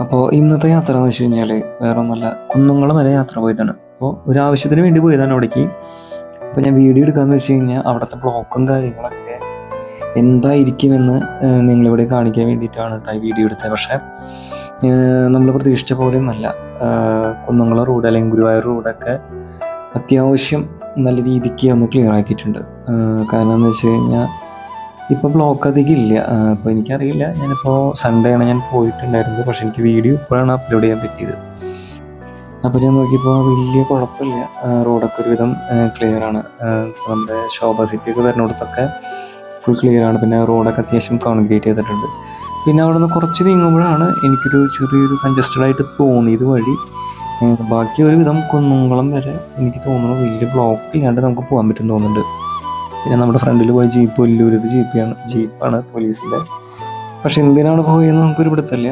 അപ്പോൾ ഇന്നത്തെ യാത്ര എന്ന് വെച്ച് കഴിഞ്ഞാൽ വേറെ ഒന്നുമല്ല, കുന്നുംകുളം വരെ യാത്ര പോയതാണ്. അപ്പോൾ ഒരു ആവശ്യത്തിന് വേണ്ടി പോയതാണ് അവിടേക്ക്. അപ്പോൾ ഞാൻ വീഡിയോ എടുക്കാമെന്ന് വെച്ച് കഴിഞ്ഞാൽ അവിടുത്തെ ബ്ലോക്കും കാര്യങ്ങളൊക്കെ എന്തായിരിക്കുമെന്ന് നിങ്ങളിവിടെ കാണിക്കാൻ വേണ്ടിയിട്ടാണ് കേട്ടോ ഈ വീഡിയോ എടുത്തത്. പക്ഷേ നമ്മൾ പ്രതീക്ഷിച്ച പോലെയൊന്നല്ല. കുന്നംകുളം റോഡ് അല്ലെങ്കിൽ ഗുരുവായൂർ റോഡൊക്കെ അത്യാവശ്യം നല്ല രീതിക്ക് ഒന്ന് ക്ലിയർ ആക്കിയിട്ടുണ്ട്. കാരണം എന്ന് വെച്ച് കഴിഞ്ഞാൽ ഇപ്പോൾ ബ്ലോക്ക് അധികം ഇല്ല. അപ്പോൾ എനിക്കറിയില്ല, ഞാനിപ്പോൾ സൺഡേ ആണ് ഞാൻ പോയിട്ടുണ്ടായിരുന്നത്. പക്ഷേ എനിക്ക് വീഡിയോ ഇപ്പോഴാണ് അപ്ലോഡ് ചെയ്യാൻ പറ്റിയത്. അപ്പോൾ ഞാൻ നോക്കിയപ്പോൾ വലിയ കുഴപ്പമില്ല, റോഡൊക്കെ ഒരുവിധം ക്ലിയർ ആണ്. നമ്മുടെ ശോഭ സിറ്റിയൊക്കെ വരുന്നിടത്തൊക്കെ ഫുൾ ക്ലിയർ ആണ്. പിന്നെ റോഡൊക്കെ അത്യാവശ്യം കോൺക്രീറ്റ് ചെയ്തിട്ടുണ്ട്. പിന്നെ അവിടെ നിന്ന് കുറച്ച് നീങ്ങുമ്പോഴാണ് എനിക്കൊരു ചെറിയൊരു കൺജസ്റ്റഡ് ആയിട്ട് തോന്നിയത് വഴി. ബാക്കി ഒരുവിധം കുന്നംകുളം വരെ എനിക്ക് തോന്നുന്നു വലിയ ബ്ലോക്ക് ഇല്ലാണ്ട് നമുക്ക് പോകാൻ പറ്റും തോന്നുന്നുണ്ട്. പിന്നെ നമ്മുടെ ഫ്രണ്ടിൽ പോയ ജീപ്പ് വലിയൊരു ജീപ്പാണ് പോലീസിൻ്റെ. പക്ഷെ എന്തിനാണ് പോയതെന്ന് നമുക്കൊരു പിടുത്തമില്ല.